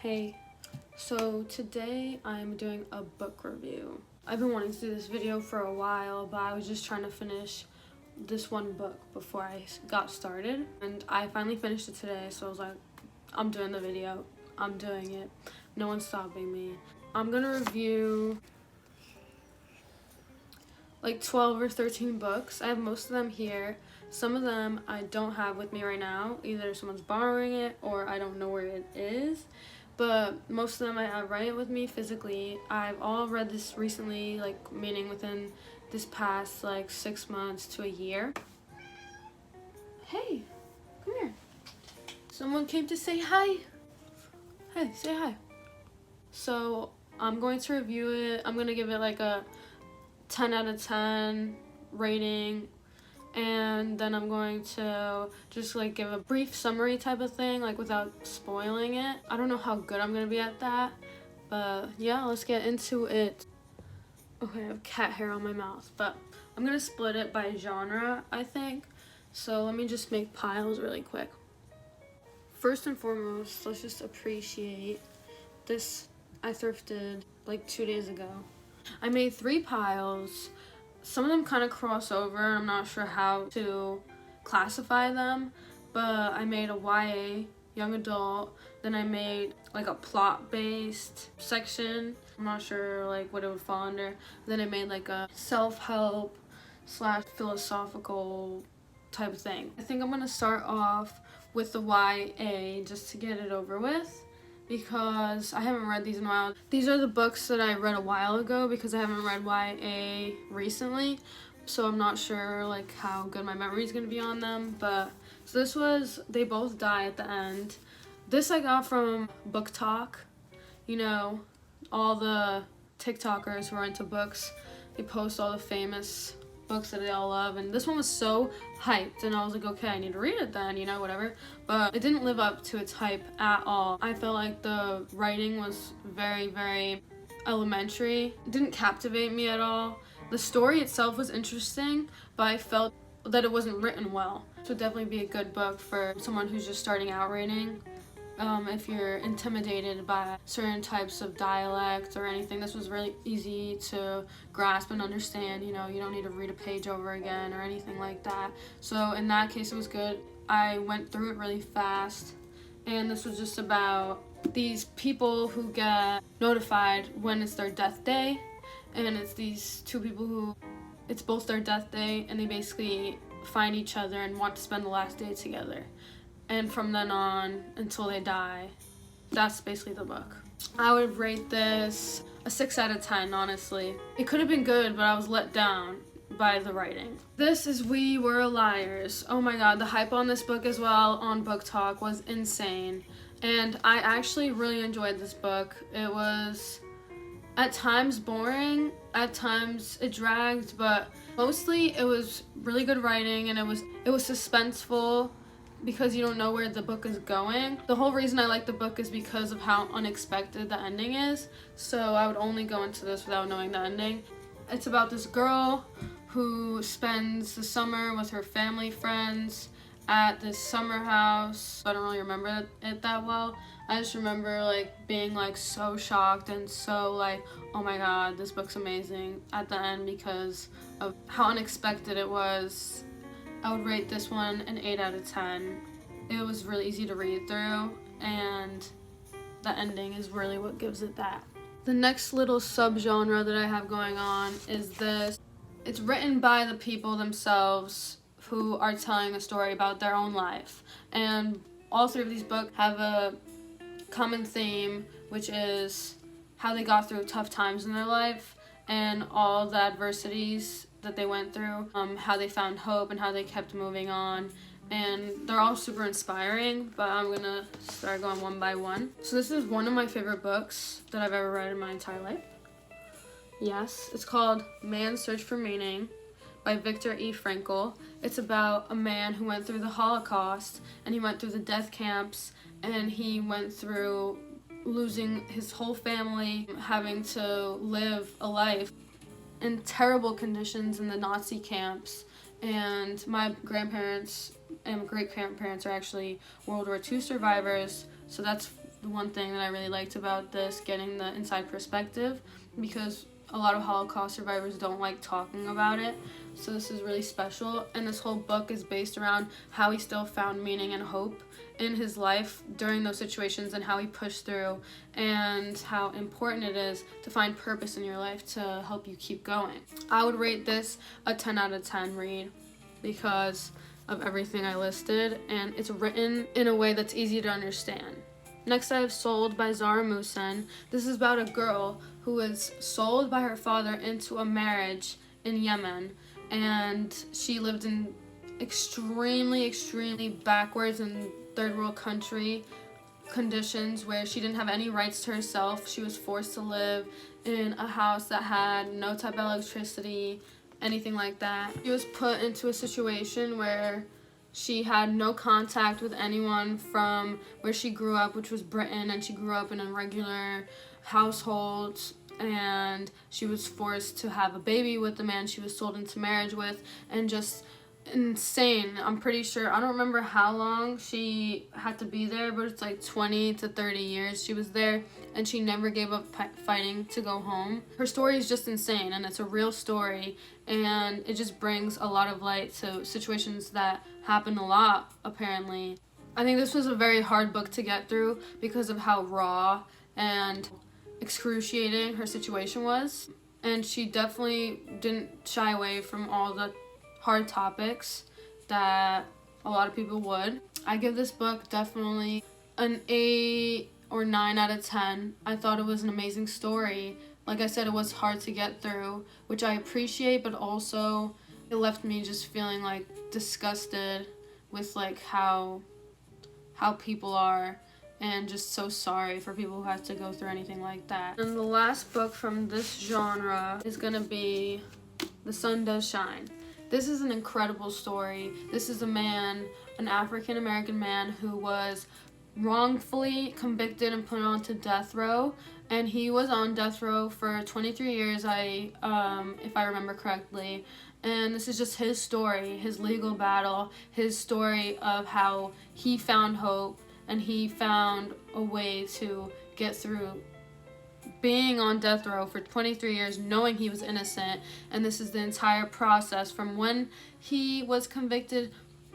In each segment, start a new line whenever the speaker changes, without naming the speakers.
Hey, so today I'm doing a book review. I've been wanting to do this video for a while, but I was just trying to finish this one book before I got started. And I finally finished it today, so I was like, I'm doing the video. I'm doing it. No one's stopping me. I'm gonna review like 12 or 13 books. I have most of them here. Some of them I don't have with me right now. Either someone's borrowing it or I don't know where it is. But most of them I have right with me physically. I've all read this recently, like meaning within this past like 6 months to a year. Hey, come here. Someone came to say hi. Hey, say hi. So I'm going to review it. I'm going to give it like a 10 out of 10 rating, and then I'm going to just like give a brief summary type of thing, like without spoiling it. I don't know how good I'm gonna be at that, but yeah, let's get into it. Okay, I have cat hair on my mouth, but I'm gonna split it by genre, I think. So let me just make piles really quick. First and foremost, let's just appreciate this. I thrifted like 2 days ago. I made 3 piles. Some of them kind of cross over. I'm not sure how to classify them, but I made a YA, young adult. Then I made like a plot-based section. I'm not sure like what it would fall under. Then I made like a self-help / philosophical type of thing. I think I'm gonna start off with the YA just to get it over with, because I haven't read these in a while. These are the books that I read a while ago because I haven't read YA recently, so I'm not sure like how good my memory is going to be on them. But so this was They Both Die at the End. This I got from Book Talk. You know, all the TikTokers who are into books, they post all the famous books that they all love, and this one was so hyped, and I was like, okay, I need to read it then, you know, whatever. But it didn't live up to its hype at all. I felt like the writing was very, very elementary. It didn't captivate me at all. The story itself was interesting, but I felt that it wasn't written well. This would definitely be a good book for someone who's just starting out reading. If you're intimidated by certain types of dialect or anything, this was really easy to grasp and understand. You know, you don't need to read a page over again or anything like that. So in that case, it was good. I went through it really fast, and this was just about these people who get notified when it's their death day, and it's these 2 people who, it's both their death day, and they basically find each other and want to spend the last day together. And from then on until they die, that's basically the book. I would rate this a 6 out of 10, honestly. It could have been good, but I was let down by the writing. This is We Were Liars. Oh my god, the hype on this book as well on Book Talk was insane. And I actually really enjoyed this book. It was at times boring, at times it dragged, but mostly it was really good writing, and it was suspenseful, because you don't know where the book is going. The whole reason I like the book is because of how unexpected the ending is, so I would only go into this without knowing the ending. It's about this girl who spends the summer with her family friends at this summer house. I don't really remember it that well. I just remember like being like so shocked and so like, oh my god, this book's amazing at the end because of how unexpected it was. I would rate this one an 8 out of 10. It was really easy to read through, and the ending is really what gives it that. The next little subgenre that I have going on is this. It's written by the people themselves who are telling a story about their own life. And all 3 of these books have a common theme, which is how they got through tough times in their life and all the adversities that they went through, how they found hope and how they kept moving on. And they're all super inspiring, but I'm gonna start going one by one. So this is one of my favorite books that I've ever read in my entire life. Yes, it's called Man's Search for Meaning by Viktor E. Frankl. It's about a man who went through the Holocaust, and he went through the death camps, and he went through losing his whole family, having to live a life in terrible conditions in the Nazi camps. And my grandparents and great-grandparents are actually World War II survivors, so that's the one thing that I really liked about this, getting the inside perspective, because a lot of Holocaust survivors don't like talking about it. So this is really special, and this whole book is based around how he still found meaning and hope in his life during those situations, and how he pushed through, and how important it is to find purpose in your life to help you keep going. I would rate this a 10 out of 10 read because of everything I listed, and it's written in a way that's easy to understand. Next, I have Sold by Zara Muhsen. This is about a girl who was sold by her father into a marriage in Yemen, and she lived in extremely backwards and third world country conditions where she didn't have any rights to herself. She was forced to live in a house that had no type of electricity, anything like that. She was put into a situation where she had no contact with anyone from where she grew up, which was Britain, and she grew up in a regular household, and she was forced to have a baby with the man she was sold into marriage with, and just insane. I'm pretty sure, I don't remember how long she had to be there, but it's like 20 to 30 years she was there, and she never gave up fighting to go home. Her story is just insane, and it's a real story, and it just brings a lot of light to situations that happen a lot, apparently. I think this was a very hard book to get through because of how raw and excruciating her situation was, and she definitely didn't shy away from all the hard topics that a lot of people would. I give this book definitely an 8 or 9 out of 10. I thought it was an amazing story. Like I said, it was hard to get through, which I appreciate, but also it left me just feeling like disgusted with like how people are, and just so sorry for people who have to go through anything like that. And the last book from this genre is gonna be The Sun Does Shine. This is an incredible story. This is a man, an African American man, who was wrongfully convicted and put onto death row, and he was on death row for 23 years, if I remember correctly. And this is just his story, his legal battle, his story of how he found hope and he found a way to get through being on death row for 23 years, knowing he was innocent. And this is the entire process from when he was convicted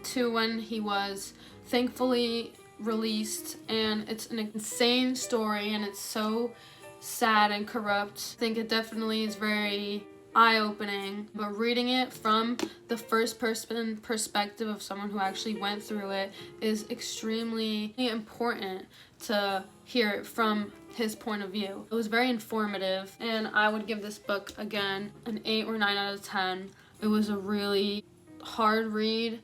to when he was thankfully released. And it's an insane story, and it's so sad and corrupt. I think it definitely is very eye-opening, but reading it from the first person perspective of someone who actually went through it is extremely important to hear it from his point of view. It was very informative, and I would give this book, again, an 8 or 9 out of 10. It was a really hard read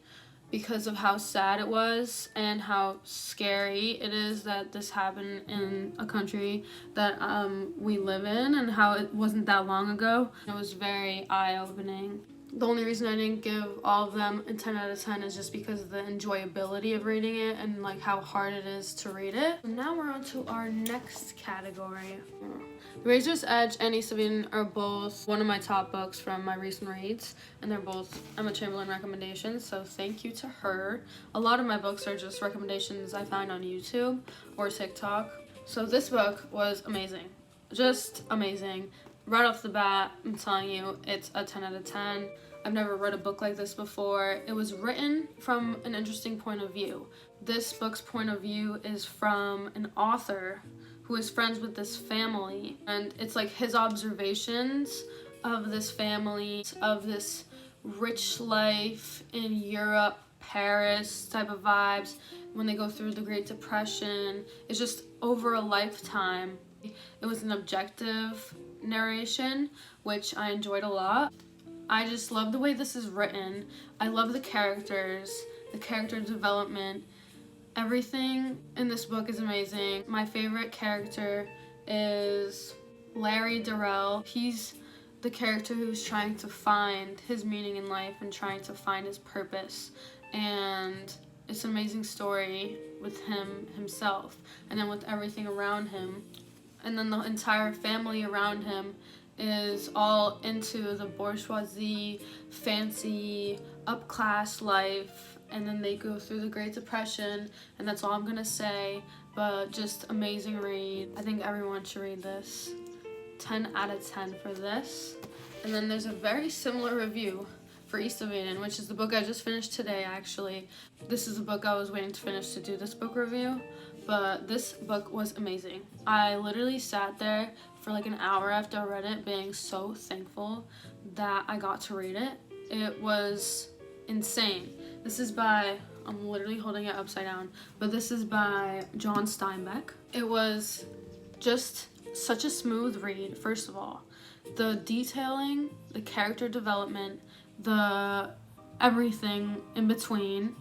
because of how sad it was and how scary it is that this happened in a country that we live in, and how it wasn't that long ago. It was very eye-opening. The only reason I didn't give all of them a 10 out of 10 is just because of the enjoyability of reading it and like how hard it is to read it. Now we're on to our next category. The Razor's Edge and East of Eden are both one of my top books from my recent reads, and they're both Emma Chamberlain recommendations, so thank you to her. A lot of my books are just recommendations I find on YouTube or TikTok. So this book was amazing. Just amazing. Right off the bat, I'm telling you, it's a 10 out of 10. I've never read a book like this before. It was written from an interesting point of view. This book's point of view is from an author who is friends with this family, and it's like his observations of this family, of this rich life in Europe, Paris type of vibes, when they go through the Great Depression. It's just over a lifetime. It was an objective narration, which I enjoyed a lot. I just love the way this is written. I love the character development. Everything in this book is amazing. My favorite character is Larry Darrell. He's the character who's trying to find his meaning in life and trying to find his purpose. And it's an amazing story with himself, and then with everything around him. And then the entire family around him is all into the bourgeoisie, fancy, up-class life, and then they go through the Great Depression, and that's all I'm gonna say, but just amazing read. I think everyone should read this. 10 out of 10 for this. And then there's a very similar review for East of Eden, which is the book I just finished today, actually. This is a book I was waiting to finish to do this book review, but this book was amazing. I literally sat there for like an hour after I read it, being so thankful that I got to read it. It was insane. This is by, I'm literally holding it upside down, but this is by John Steinbeck. It was just such a smooth read, first of all. The detailing, the character development, the everything in between,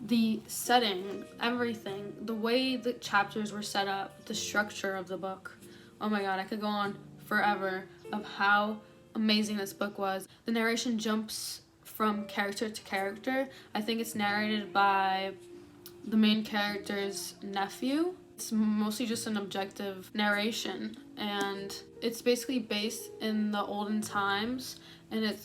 the setting, everything, the way the chapters were set up, the structure of the book. Oh my god, I could go on forever of how amazing this book was. The narration jumps from character to character. I think it's narrated by the main character's nephew. It's mostly just an objective narration, and it's basically based in the olden times, and it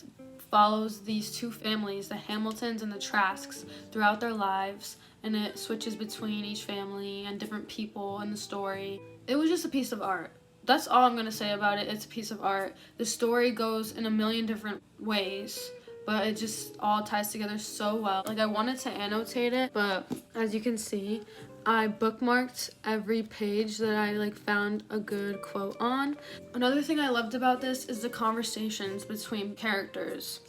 follows these two families, the Hamiltons and the Trasks, throughout their lives, and it switches between each family and different people in the story. It was just a piece of art. That's all I'm gonna say about it. It's a piece of art. The story goes in a million different ways, but it just all ties together so well. Like, I wanted to annotate it, but as you can see, I bookmarked every page that I found a good quote on. Another thing I loved about this is the conversations between characters.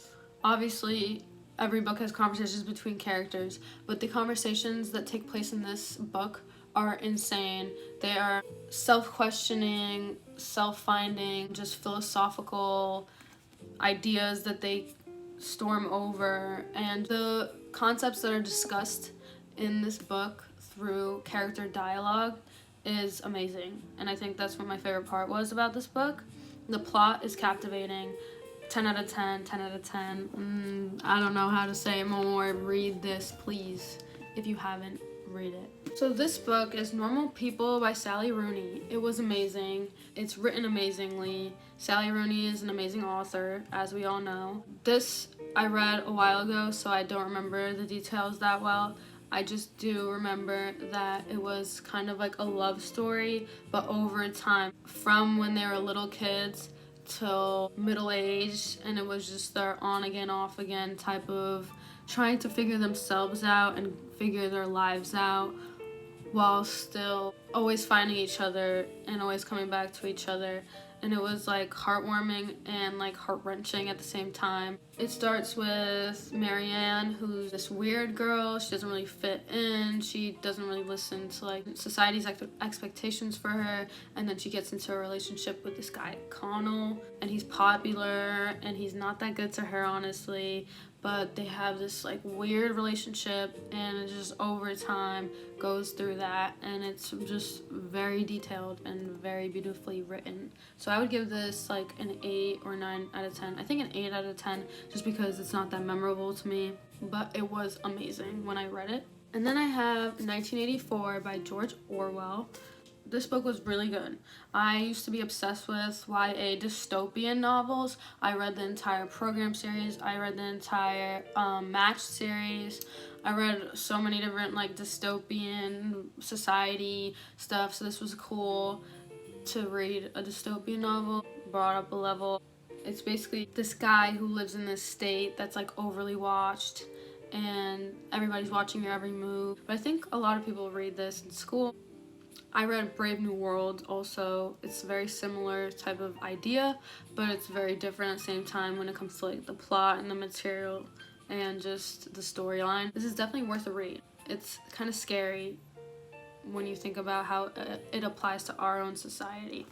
Obviously, every book has conversations between characters, but the conversations that take place in this book are insane. They are self-questioning, self-finding, just philosophical ideas that they storm over, and the concepts that are discussed in this book through character dialogue is amazing, and I think that's what my favorite part was about this book. The plot is captivating. 10 out of 10, 10 out of 10. I don't know how to say it more. Read this, please. If you haven't, read it. So this book is Normal People by Sally Rooney. It was amazing. It's written amazingly. Sally Rooney is an amazing author, as we all know. This I read a while ago, so I don't remember the details that well. I just do remember that it was kind of like a love story, but over time, from when they were little kids till middle-aged, and it was just their on-again, off-again type of trying to figure themselves out and figure their lives out while still always finding each other and always coming back to each other. And it was heartwarming and heart-wrenching at the same time. It starts with Marianne, who's this weird girl. She doesn't really fit in. She doesn't really listen to society's expectations for her. And then she gets into a relationship with this guy, Connell, and he's popular and he's not that good to her, honestly. But they have this weird relationship, and it just over time goes through that, and it's just very detailed and very beautifully written. So I would give this an 8 or 9 out of 10. I think an 8 out of 10 just because it's not that memorable to me, but it was amazing when I read it. And then I have 1984 by George Orwell. This book was really good. I used to be obsessed with YA dystopian novels. I read the entire program series. I read the entire Match series. I read so many different dystopian society stuff, so this was cool to read a dystopian novel. Brought up a level. It's basically this guy who lives in this state that's overly watched, and everybody's watching your every move. But I think a lot of people read this in school. I read Brave New World also. It's a very similar type of idea, but it's very different at the same time when it comes to the plot and the material and just the storyline. This is definitely worth a read. It's kind of scary when you think about how it applies to our own society.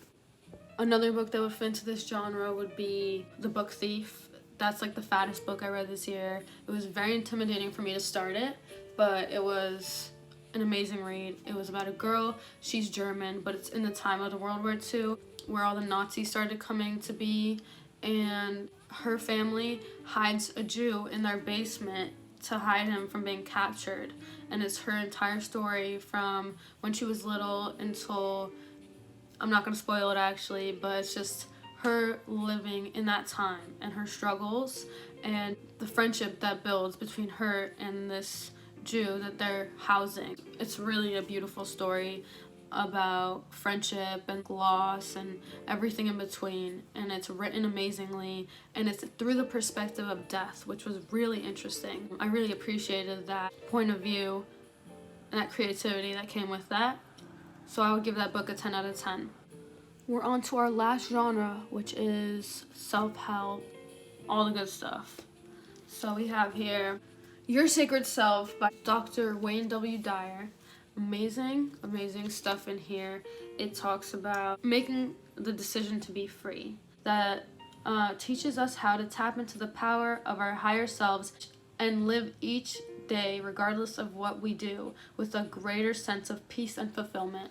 Another book that would fit into this genre would be The Book Thief. That's the fattest book I read this year. It was very intimidating for me to start it, but it was an amazing read. It was about a girl. She's German, but it's in the time of the World War II, where all the Nazis started coming to be, and her family hides a Jew in their basement to hide him from being captured. And it's her entire story from when she was little until, I'm not going to spoil it actually, but it's just her living in that time and her struggles and the friendship that builds between her and this Jew that they're housing. It's really a beautiful story about friendship and loss and everything in between, and it's written amazingly, and it's through the perspective of death, which was really interesting. I really appreciated that point of view and that creativity that came with that, so I would give that book a 10 out of 10. We're on to our last genre, which is self-help, all the good stuff. So we have here Your Sacred Self by Dr. Wayne W. Dyer. Amazing stuff in here. It talks about making the decision to be free. That teaches us how to tap into the power of our higher selves and live each day, regardless of what we do, with a greater sense of peace and fulfillment.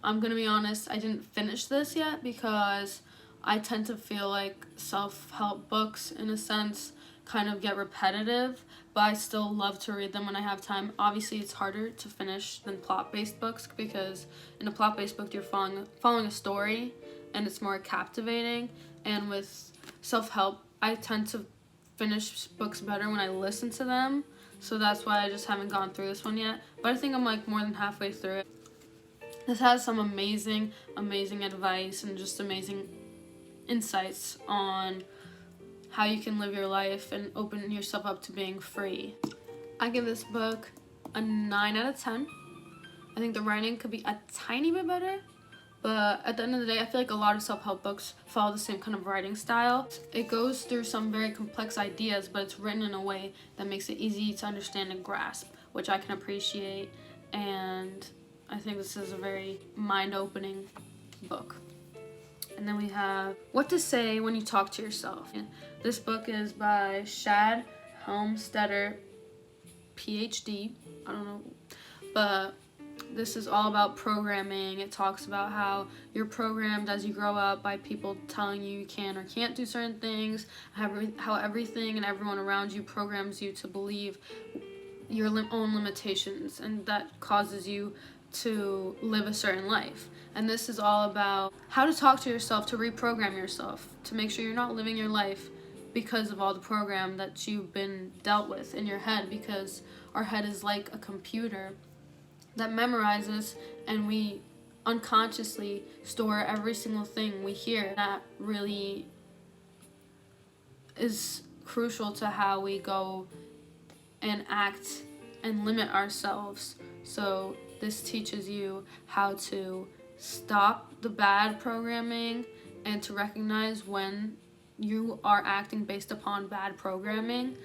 I'm gonna be honest, I didn't finish this yet because I tend to feel like self-help books, in a sense, kind of get repetitive, but I still love to read them when I have time. Obviously, it's harder to finish than plot-based books because in a plot-based book, you're following a story and it's more captivating. And with self-help, I tend to finish books better when I listen to them, so that's why I just haven't gone through this one yet. But I think I'm like more than halfway through it. This has some amazing advice and just amazing insights on how you can live your life and open yourself up to being free. I give this book a 9 out of 10. I think the writing could be a tiny bit better, but at the end of the day, I feel like a lot of self-help books follow the same kind of writing style. It goes through some very complex ideas, but it's written in a way that makes it easy to understand and grasp, which I can appreciate, and I think this is a very mind-opening book. And then we have What to Say When You Talk to Yourself. This book is by Shad, Helmstetter, PhD. I don't know. But this is all about programming. It talks about how you're programmed as you grow up by people telling you can or can't do certain things, how everything and everyone around you programs you to believe your own limitations, and that causes you to live a certain life. And this is all about how to talk to yourself, to reprogram yourself, to make sure you're not living your life because of all the program that you've been dealt with in your head, because our head is like a computer that memorizes, and we unconsciously store every single thing we hear. That really is crucial to how we go and act and limit ourselves. So this teaches you how to stop the bad programming and to recognize when you are acting based upon bad programming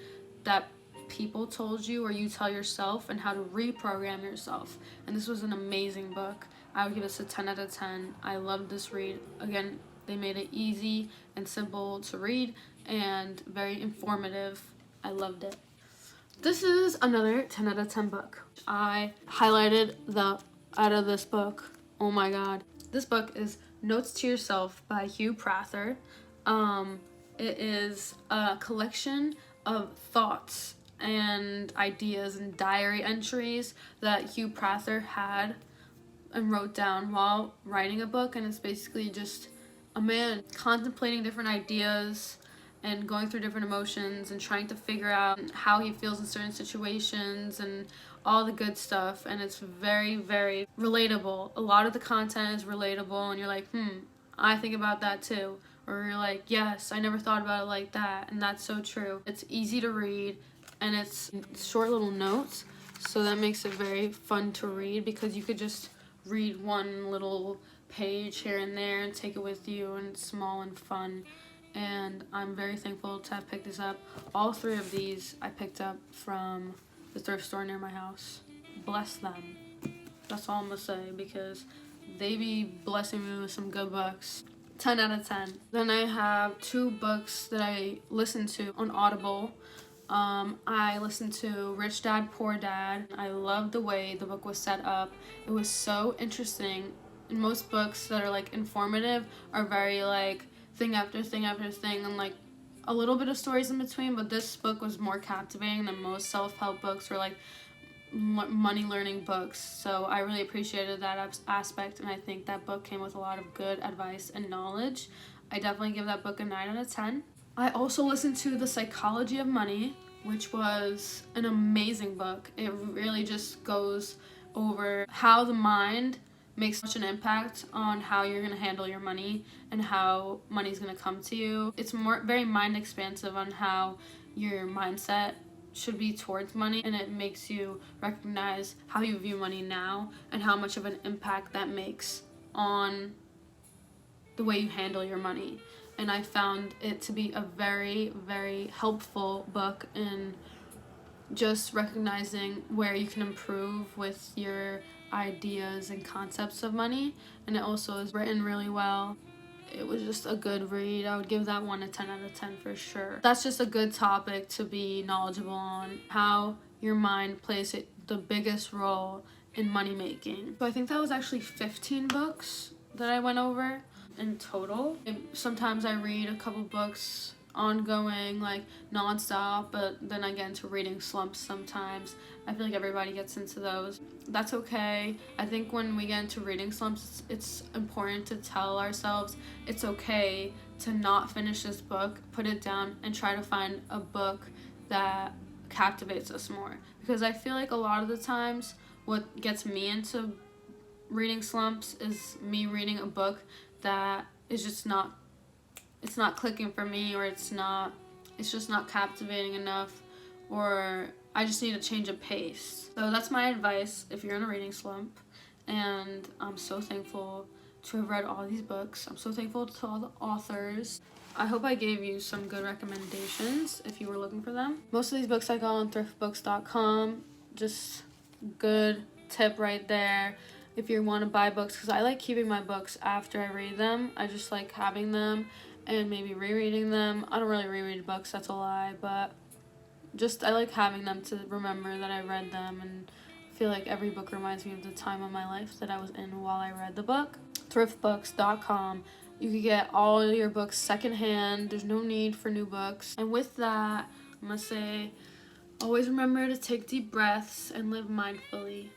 that people told you or you tell yourself, and how to reprogram yourself. And this was an amazing book. I would give this a 10 out of 10. I loved this read. Again, they made it easy and simple to read and very informative. I loved it. This is another 10 out of 10 book. I highlighted out of this book. Oh my god. This book is Notes to Yourself by Hugh Prather. It is a collection of thoughts and ideas and diary entries that Hugh Prather had and wrote down while writing a book, and it's basically just a man contemplating different ideas and going through different emotions and trying to figure out how he feels in certain situations and all the good stuff. And it's very relatable. A lot of the content is relatable, and you're like, I think about that too. Or you're like, yes, I never thought about it like that, and that's so true. It's easy to read, and it's short little notes, so that makes it very fun to read, because you could just read one little page here and there and take it with you, and it's small and fun. And I'm very thankful to have picked this up. All 3 of these I picked up from the thrift store near my house. Bless them. That's all I'm gonna say, because they be blessing me with some good books. 10 out of 10. Then I have 2 books that I listened to on Audible. I listened to Rich Dad, Poor Dad. I loved the way the book was set up. It was so interesting. And most books that are like informative are very like thing after thing after thing, and like a little bit of stories in between, but this book was more captivating than most self-help books or like money learning books. So I really appreciated that aspect, and I think that book came with a lot of good advice and knowledge. I definitely give that book a 9 out of 10. I also listened to The Psychology of Money which was an amazing book. It really just goes over how the mind makes such an impact on how you're going to handle your money and how money's going to come to you. It's very mind expansive on how your mindset should be towards money, and it makes you recognize how you view money now and how much of an impact that makes on the way you handle your money. And I found it to be a very, very helpful book in just recognizing where you can improve with your ideas and concepts of money. And it also is written really well. It was just a good read. I would give that one a 10 out of 10 for sure. That's just a good topic to be knowledgeable on, how your mind plays the biggest role in money making. So I think that was actually 15 books that I went over in total. Sometimes I read a couple books ongoing, like nonstop, but then I get into reading slumps sometimes. I feel like everybody gets into those. That's okay. I think when we get into reading slumps, it's important to tell ourselves it's okay to not finish this book, put it down, and try to find a book that captivates us more. Because I feel like a lot of the times what gets me into reading slumps is me reading a book that is just not clicking for me, or it's just not captivating enough, or I just need a change of pace. So that's my advice if you're in a reading slump. And I'm so thankful to have read all these books. I'm so thankful to all the authors. I hope I gave you some good recommendations if you were looking for them. Most of these books I got on thriftbooks.com. Just good tip right there if you want to buy books, because I like keeping my books after I read them. I just like having them and maybe rereading them. I don't really reread books, that's a lie, but just I like having them to remember that I read them, and I feel like every book reminds me of the time of my life that I was in while I read the book. Thriftbooks.com. You can get all your books secondhand. There's no need for new books. And with that, I'm going to say, always remember to take deep breaths and live mindfully.